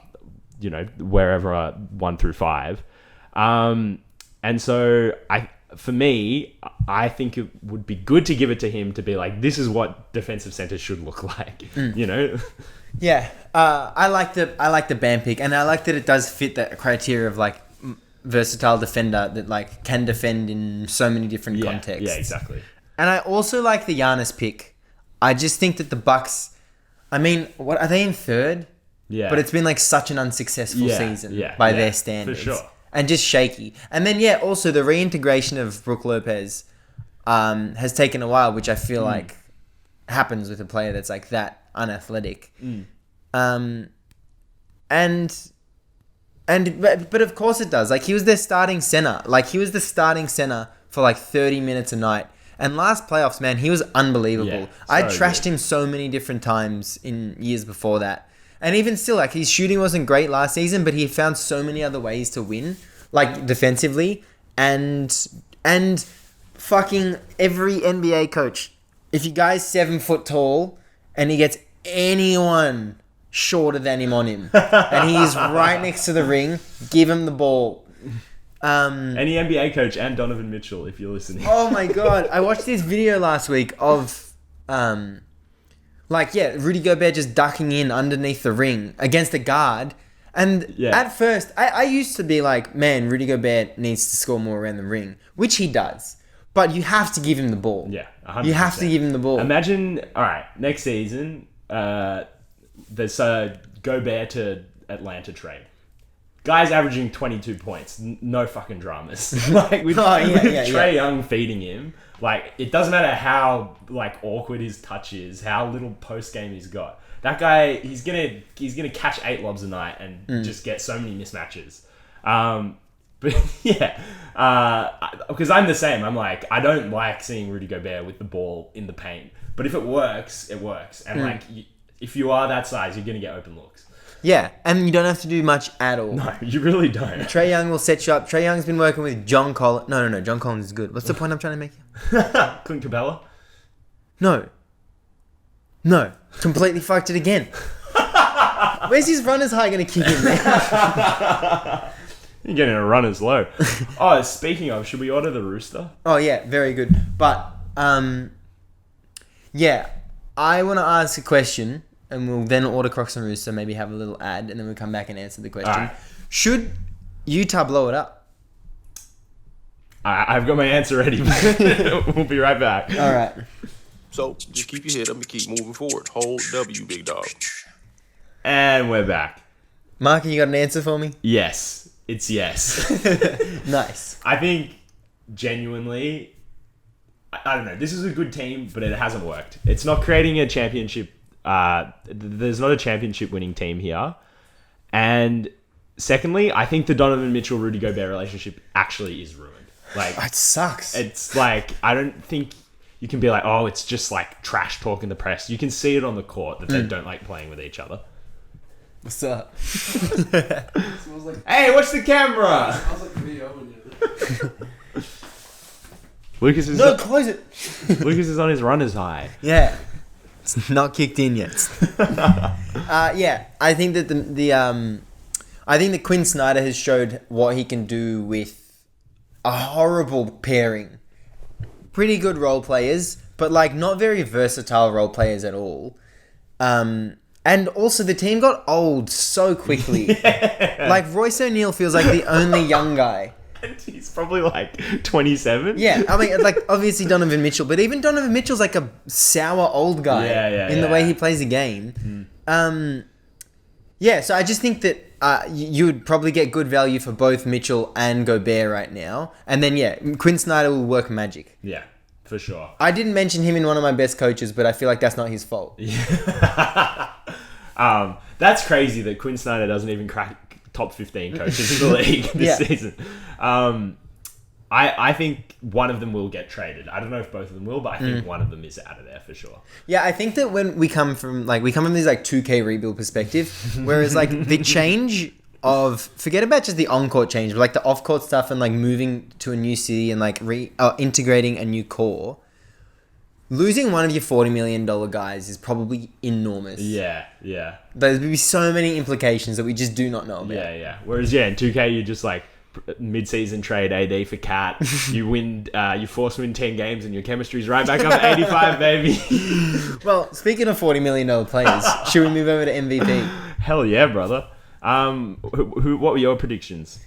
1 through 5. And so for me, I think it would be good to give it to him to be like, this is what defensive centers should look like, Yeah, I like the Bam pick, and I like that it does fit that criteria of like versatile defender that like can defend in so many different contexts. Yeah, exactly. And I also like the Giannis pick. I just think that the Bucks, I mean, what are they in 3rd? Yeah, but it's been like such an unsuccessful season by their standards. For sure. And just shaky. And then, also the reintegration of Brook Lopez has taken a while, which I feel like happens with a player that's like that unathletic. But of course it does. Like, he was their starting center. Like, he was the starting center for like 30 minutes a night. And last playoffs, man, he was unbelievable. Yeah, I trashed him so many different times in years before that. And even still, like, his shooting wasn't great last season, but he found so many other ways to win, like, defensively. And fucking every NBA coach, if your guy's 7 foot tall and he gets anyone shorter than him on him, and he's right next to the ring, give him the ball. Any NBA coach and Donovan Mitchell, if you're listening. Oh my God. I watched this video last week of... Rudy Gobert just ducking in underneath the ring against a guard. And at first, I used to be like, man, Rudy Gobert needs to score more around the ring, which he does. But you have to give him the ball. Yeah, 100%. You have to give him the ball. Imagine, all right, next season, there's a Gobert to Atlanta trade. Guy's averaging 22 points. No fucking dramas. Like, with Trae Young feeding him, like, it doesn't matter how, like, awkward his touch is, how little post-game he's got. That guy, he's gonna catch 8 lobs a night and just get so many mismatches. But, because I'm the same. I'm like, I don't like seeing Rudy Gobert with the ball in the paint. But if it works, it works. And, like, if you are that size, you're gonna get open looks. Yeah, and you don't have to do much at all. No, you really don't. Trae Young will set you up. Trae Young's been working with John Collins. No. John Collins is good. What's the point I'm trying to make here? Clint Capella? No. Completely fucked it again. Where's his runner's high going to kick in there? You're getting a runner's low. Oh, speaking of, should we order the Rooster? Oh, yeah. Very good. But, I want to ask a question. And we'll then order Crocs and Rooster, maybe have a little ad, and then we'll come back and answer the question. Right. Should Utah blow it up? I've got my answer ready. We'll be right back. All right. So, just keep your head up and keep moving forward. Hold W, big dog. And we're back. Mark, you got an answer for me? Yes. It's yes. Nice. I think, genuinely, I don't know. This is a good team, but it hasn't worked. It's not creating a championship. There's not a championship winning team here. And secondly, I think the Donovan Mitchell-Rudy Gobert relationship actually is ruined. Like, it sucks. It's like, I don't think you can be like, oh, it's just like trash talk in the press. You can see it on the court that they don't like playing with each other. What's up? Hey, watch the camera! It smells like video when you... Lucas is... No, close it! Lucas is on his runner's high. Yeah. It's not kicked in yet. I think that I think that Quinn Snyder has showed what he can do with a horrible pairing. Pretty good role players, but like not very versatile role players at all. And also, the team got old so quickly. Like, Royce O'Neal feels like the only young guy. And he's probably like 27. Yeah, I mean, like, obviously Donovan Mitchell, but even Donovan Mitchell's like a sour old guy in the way he plays the game. Yeah, so I just think that you would probably get good value for both Mitchell and Gobert right now. And then, yeah, Quinn Snyder will work magic. Yeah, for sure. I didn't mention him in one of my best coaches, but I feel like that's not his fault. That's crazy that Quinn Snyder doesn't even crack top 15 coaches in the league this season. I think one of them will get traded. I don't know if both of them will, but I think one of them is out of there for sure. Yeah, I think that when we come from this like 2K rebuild perspective, whereas like the change of, forget about just the on-court change, but like the off-court stuff and like moving to a new city and like integrating a new core, losing one of your $40 million guys is probably enormous. Yeah. There's be so many implications that we just do not know about. Yeah. Whereas, in 2K, you just like mid-season trade AD for Cat. You win, you force win 10 games and your chemistry's right back up at 85, baby. Well, speaking of $40 million players, should we move over to MVP? Hell yeah, brother. What were your predictions?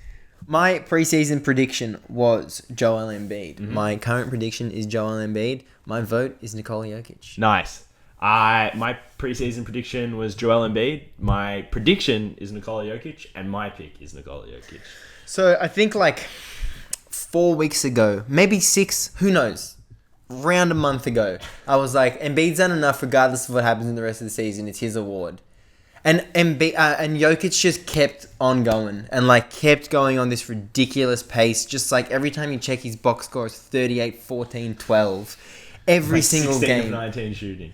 My preseason prediction was Joel Embiid. My current prediction is Joel Embiid. My vote is Nikola Jokic. Nice. My preseason prediction was Joel Embiid. My prediction is Nikola Jokic, and my pick is Nikola Jokic. So I think like 4 weeks ago, maybe 6, who knows, around a month ago, I was like, Embiid's done enough regardless of what happens in the rest of the season. It's his award. And Jokic just kept on going and like kept going on this ridiculous pace. Just like every time you check his box score is 38, 14, 12. Every single 16 game. Of 19 shooting.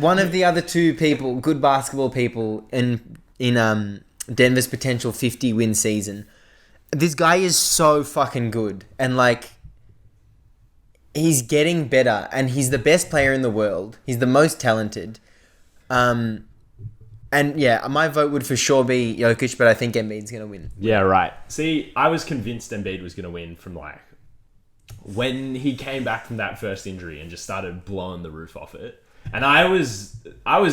One of the other two people, good basketball people in Denver's potential 50-win season. This guy is so fucking good. And like, he's getting better. And he's the best player in the world. He's the most talented. And yeah, my vote would for sure be Jokic, but I think Embiid's going to win. Yeah, right. See, I was convinced Embiid was going to win from like when he came back from that first injury and just started blowing the roof off it. And I was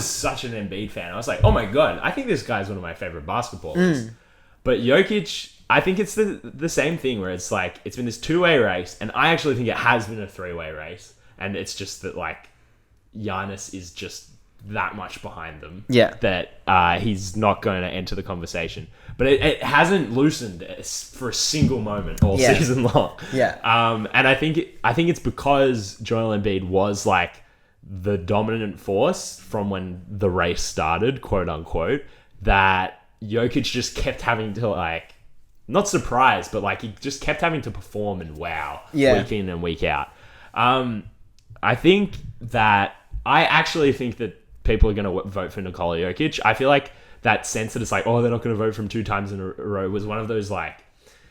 such an Embiid fan. I was like, oh my God, I think this guy's one of my favorite basketballers. But Jokic, I think it's the same thing where it's like, it's been this two-way race, and I actually think it has been a three-way race. And it's just that like Giannis is just that much behind them that he's not going to enter the conversation. But it hasn't loosened for a single moment all season long. And I think it's because Joel Embiid was like the dominant force from when the race started, quote unquote, that Jokic just kept having to like, not surprise, but like he just kept having to perform and wow week in and week out. I actually think that people are going to vote for Nikola Jokic. I feel like that sense that it's like, oh, they're not going to vote for him 2 times in a row was one of those like,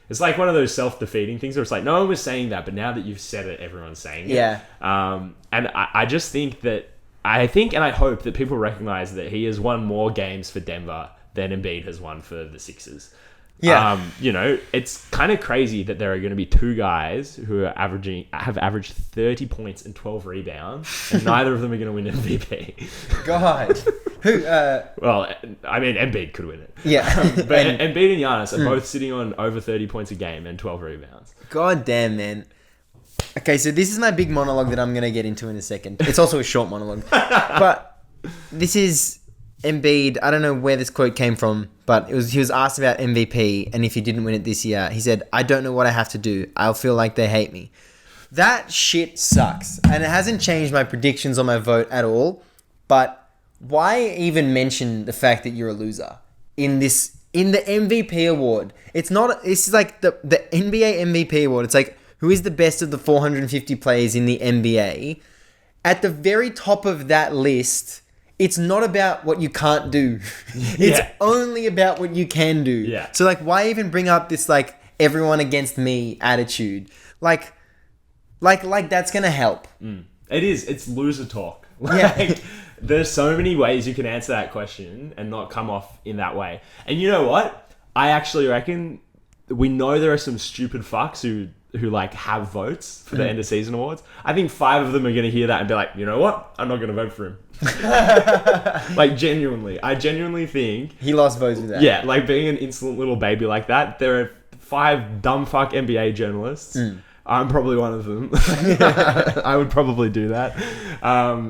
it's like one of those self-defeating things where it's like, no one was saying that, but now that you've said it, everyone's saying it. And I just think that, I think and I hope that people recognize that he has won more games for Denver than Embiid has won for the Sixers. It's kind of crazy that there are going to be 2 guys who have averaged 30 points and 12 rebounds, and neither of them are going to win MVP. God. Who? Well, I mean, Embiid could win it. Yeah. But Embiid and Giannis are both sitting on over 30 points a game and 12 rebounds. God damn, man. Okay, so this is my big monologue that I'm going to get into in a second. It's also a short monologue. But this is Embiid. I don't know where this quote came from, but he was asked about MVP, and if he didn't win it this year, he said, I don't know what I have to do. I'll feel like they hate me. That shit sucks. And it hasn't changed my predictions on my vote at all. But why even mention the fact that you're a loser in the MVP award? It's like the NBA MVP award. It's like, who is the best of the 450 players in the NBA? At the very top of that list, it's not about what you can't do. It's only about what you can do. Yeah. So like, why even bring up this like everyone against me attitude? Like that's gonna help. It is. It's loser talk. Yeah. There's so many ways you can answer that question and not come off in that way. And you know what? I actually reckon we know there are some stupid fucks who who like have votes for the end of season awards, I think 5 of them are going to hear that and be like, you know what? I'm not going to vote for him. Like genuinely, I genuinely think He lost votes with that. yeah, like being an insolent little baby like that. There are 5 dumb fuck NBA journalists. I'm probably one of them. I would probably do that.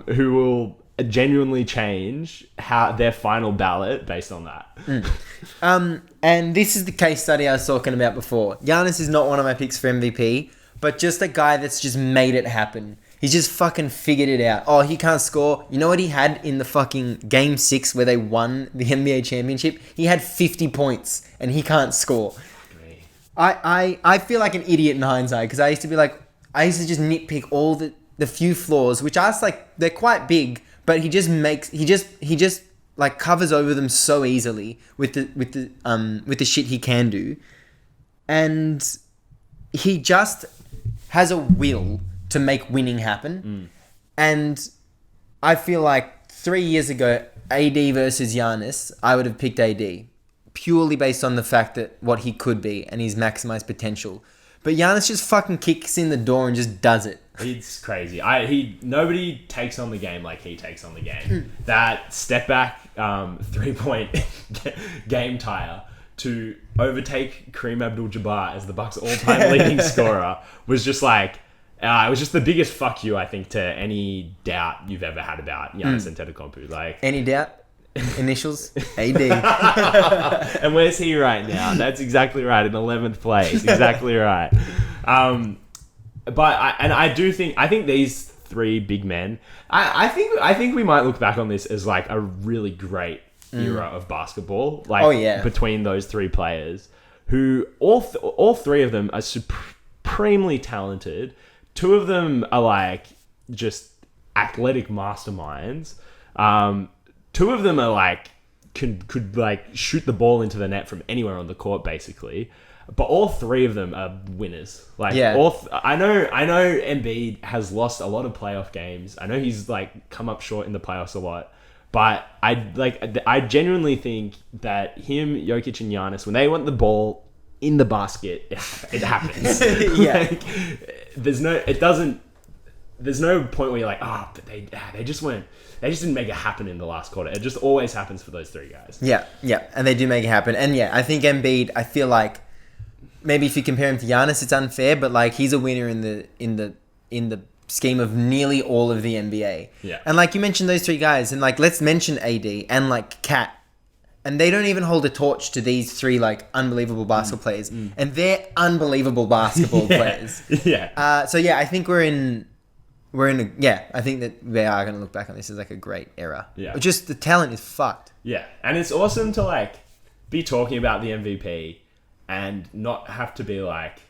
Who will genuinely change how their final ballot based on that. And this is the case study I was talking about before. Giannis is not one of my picks for MVP, but just a guy that's just made it happen. He's just fucking figured it out. Oh, he can't score. You know what he had in the fucking game 6 where they won the NBA championship? He had 50 points and he can't score. I feel like an idiot in hindsight because I used to just nitpick all the few flaws, which are like, they're quite big, but he just like covers over them so easily with the shit he can do. And he just has a will to make winning happen. And I feel like 3 years ago, AD versus Giannis, I would have picked AD purely based on the fact that what he could be and his maximized potential. But Giannis just fucking kicks in the door and just does it. It's crazy. Nobody takes on the game like he takes on the game. That step back 3-point game tire to overtake Kareem Abdul-Jabbar as the Bucks' all-time leading scorer was just like, it was just the biggest fuck you, I think, to any doubt you've ever had about Giannis Antetokounmpo. Like, Any doubt? Initials? AD. and where's he right now? That's exactly right, in 11th place. Exactly right. But I think these 3 big men, I think we might look back on this as like a really great era of basketball. Like, between those 3 players, who all 3 of them are supremely talented. 2 of them are like just athletic masterminds. 2 of them are like could like shoot the ball into the net from anywhere on the court, basically. But all 3 of them are winners. Like, I know Embiid has lost a lot of playoff games. I know he's like come up short in the playoffs a lot. But I genuinely think that him, Jokic, and Giannis, when they want the ball in the basket, it happens. Like, there's no point where you're like, but they just didn't make it happen in the last quarter. It just always happens for those 3 guys. Yeah, and they do make it happen. And I think Embiid, I feel like maybe if you compare him to Giannis, it's unfair, but like he's a winner in the scheme of nearly all of the NBA. Yeah. And like you mentioned those 3 guys, and like let's mention AD and like Kat. And they don't even hold a torch to these 3 like unbelievable basketball players. And they're unbelievable basketball players. Yeah. So I think I think that we are going to look back on this as like a great era. Yeah. Just the talent is fucked. Yeah. And it's awesome to like be talking about the MVP and not have to be like,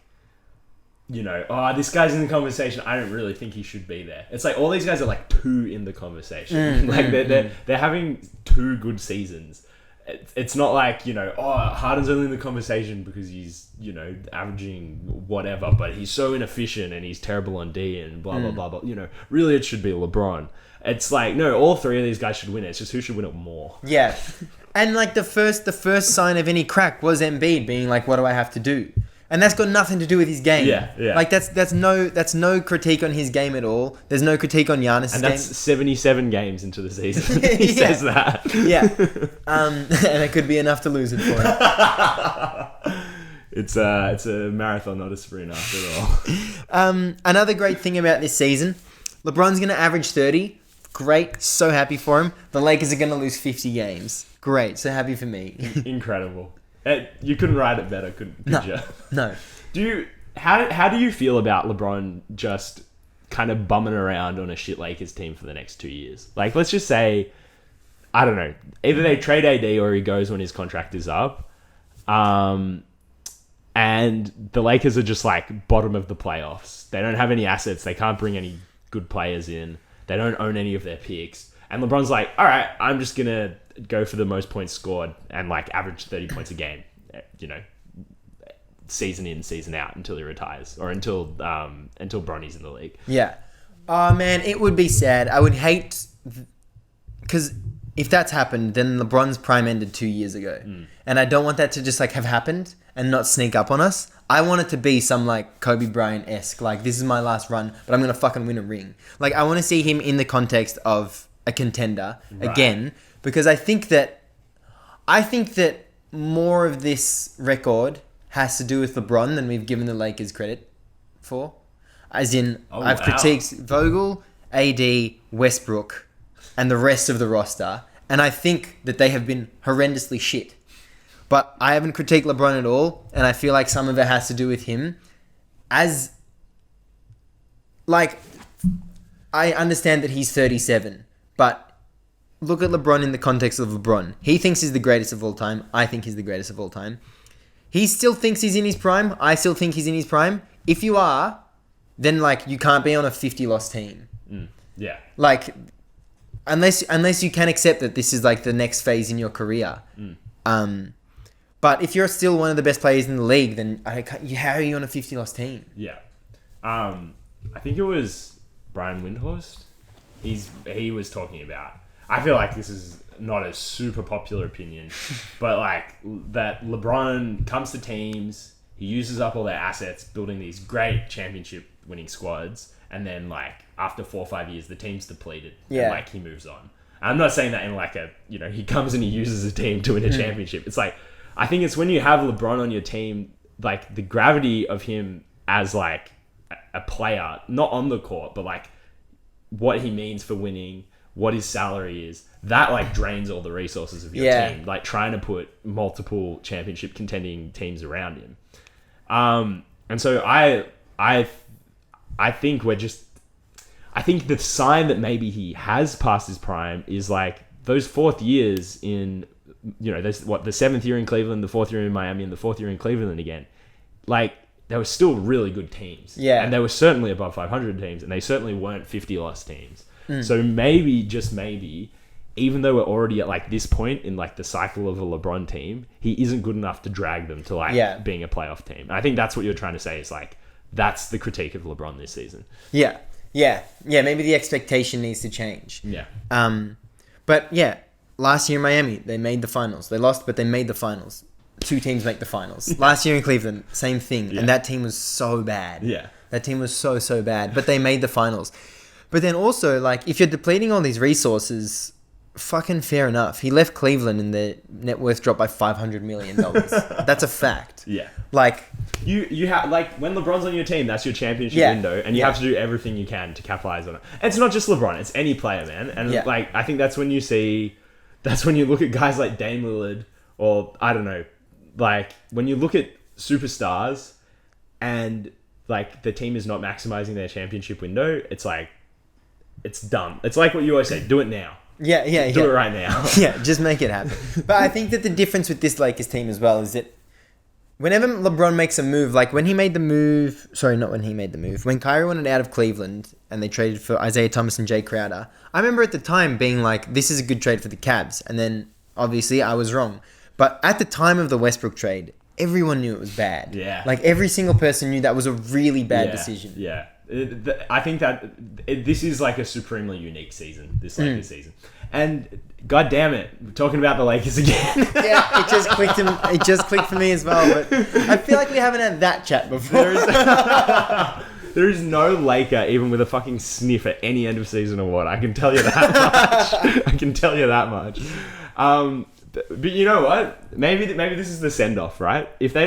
you know, this guy's in the conversation. I don't really think he should be there. It's like all these guys are like 2 in the conversation. They're having 2 good seasons. It's not like, you know, Harden's only in the conversation because he's, you know, averaging whatever, but he's so inefficient and he's terrible on D and blah, blah, blah, blah. You know, really it should be LeBron. It's like, no, all 3 of these guys should win it. It's just who should win it more. Yeah. And like the first sign of any crack was Embiid being like, what do I have to do? And that's got nothing to do with his game. Yeah. Like that's no critique on his game at all. There's no critique on Giannis' game. And that's 77 games into the season. He says that. Yeah. And it could be enough to lose it for him. It's a marathon, not a sprint after all. Another great thing about this season, LeBron's going to average 30. Great. So happy for him. The Lakers are going to lose 50 games. Great. So happy for me. Incredible. You couldn't write it better, could you? No. How do you feel about LeBron just kind of bumming around on a shit Lakers team for the next 2 years? Like, let's just say, I don't know, either they trade AD or he goes when his contract is up. And the Lakers are just like bottom of the playoffs. They don't have any assets. They can't bring any good players in. They don't own any of their picks. And LeBron's like, all right, I'm just going to go for the most points scored and like average 30 points a game, you know, season in, season out until he retires or until Bronny's in the league. Yeah. Oh man, it would be sad. I would hate, because if that's happened, then LeBron's prime ended 2 years ago. And I don't want that to just like have happened and not sneak up on us. I want it to be some like Kobe Bryant-esque, like this is my last run, but I'm gonna fucking win a ring. Like I want to see him in the context of a contender again, because I think that more of this record has to do with LeBron than we've given the Lakers credit for. As in, I've critiqued Vogel, AD, Westbrook, and the rest of the roster, and I think that they have been horrendously shit. But I haven't critiqued LeBron at all, and I feel like some of it has to do with him. As, like, I understand that he's 37, but look at LeBron in the context of LeBron. He thinks he's the greatest of all time. I think he's the greatest of all time. He still thinks he's in his prime. I still think he's in his prime. If you are, then, like, you can't be on a 50-loss team. Yeah. Like, unless you can accept that this is, like, the next phase in your career. But if you're still one of the best players in the league, then how are you on a 50-loss team? Yeah. I think it was Brian Windhorst. He was talking about... I feel like this is not a super popular opinion, but like that LeBron comes to teams, he uses up all their assets, building these great championship-winning squads, and then like after 4 or 5 years, the team's depleted. Yeah. And like he moves on. I'm not saying that in like a, he comes and he uses a team to win a championship. It's like, I think it's when you have LeBron on your team, like the gravity of him as like a player, not on the court, but like what he means for winning, what his salary is, that like drains all the resources of your team. Like trying to put multiple championship contending teams around him. And so I think I think the sign that maybe he has passed his prime is like those 4th years in, there's the 7th year in Cleveland, the 4th year in Miami, and the 4th year in Cleveland again. Like, they were still really good teams. Yeah. And they were certainly above 500 teams, and they certainly weren't 50-loss teams. So maybe, just maybe, even though we're already at like this point in like the cycle of a LeBron team, he isn't good enough to drag them to like being a playoff team. And I think that's what you're trying to say is like, that's the critique of LeBron this season. Yeah. Maybe the expectation needs to change. Yeah. But yeah, last year in Miami, they made the finals. They lost, but they made the finals. 2 teams make the finals. Last year in Cleveland, same thing. Yeah. And that team was so bad. Yeah. That team was so bad. But they made the finals. But then also, like, if you're depleting all these resources, fucking fair enough. He left Cleveland and their net worth dropped by $500 million. That's a fact. Yeah. Like... You have, like, when LeBron's on your team, that's your championship window, and you have to do everything you can to capitalize on it. And it's not just LeBron, it's any player, man. And, like, I think that's when you look at guys like Dame Lillard, or, I don't know, like, when you look at superstars, and, like, the team is not maximizing their championship window, it's like, it's dumb. It's like what you always say, do it now. Yeah. Do it right now. Yeah, just make it happen. But I think that the difference with this Lakers team as well is that whenever LeBron makes a move, like when he made the move... Sorry, not when he made the move. When Kyrie wanted out of Cleveland and they traded for Isaiah Thomas and Jay Crowder, I remember at the time being like, this is a good trade for the Cavs. And then, obviously, I was wrong. But at the time of the Westbrook trade, everyone knew it was bad. Yeah. Like, every single person knew that was a really bad decision. Yeah. I think that this is like a supremely unique season, this Lakers season. And god damn it, we're talking about the Lakers again. Yeah, it just clicked for me as well, but I feel like we haven't had that chat before. There is no Laker even with a fucking sniff at any end of season award. I can tell you that much. But you know what? Maybe this is the send off, right? If they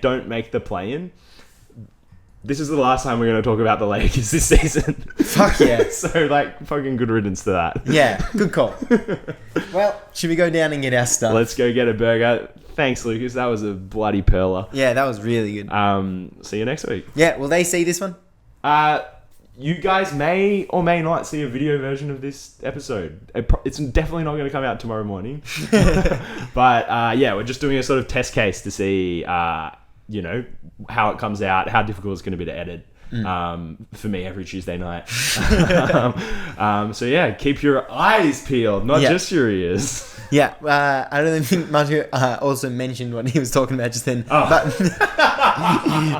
don't make the play-in, this is the last time we're going to talk about the Lakers this season. Fuck yeah. So, like, fucking good riddance to that. Yeah, good call. Well, should we go down and get our stuff? Let's go get a burger. Thanks, Lucas. That was a bloody perler. Yeah, that was really good. See you next week. Yeah, will they see this one? You guys may or may not see a video version of this episode. It's definitely not going to come out tomorrow morning. But, yeah, we're just doing a sort of test case to see... how it comes out, how difficult it's going to be to edit for me every Tuesday night. So yeah, keep your eyes peeled, not just your ears. Yeah, I don't think Matthew also mentioned what he was talking about just then. But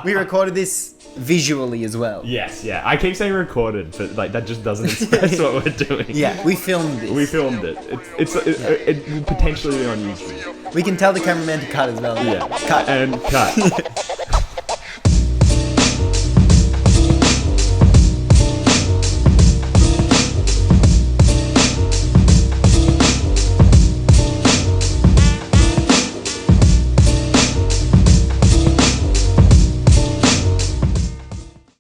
we recorded this visually as well. Yes, yeah. I keep saying recorded, but like that just doesn't express what we're doing. Yeah, we filmed this. We filmed it. It will potentially be on YouTube. We can tell the cameraman to cut as well. Yeah. Cut. And cut.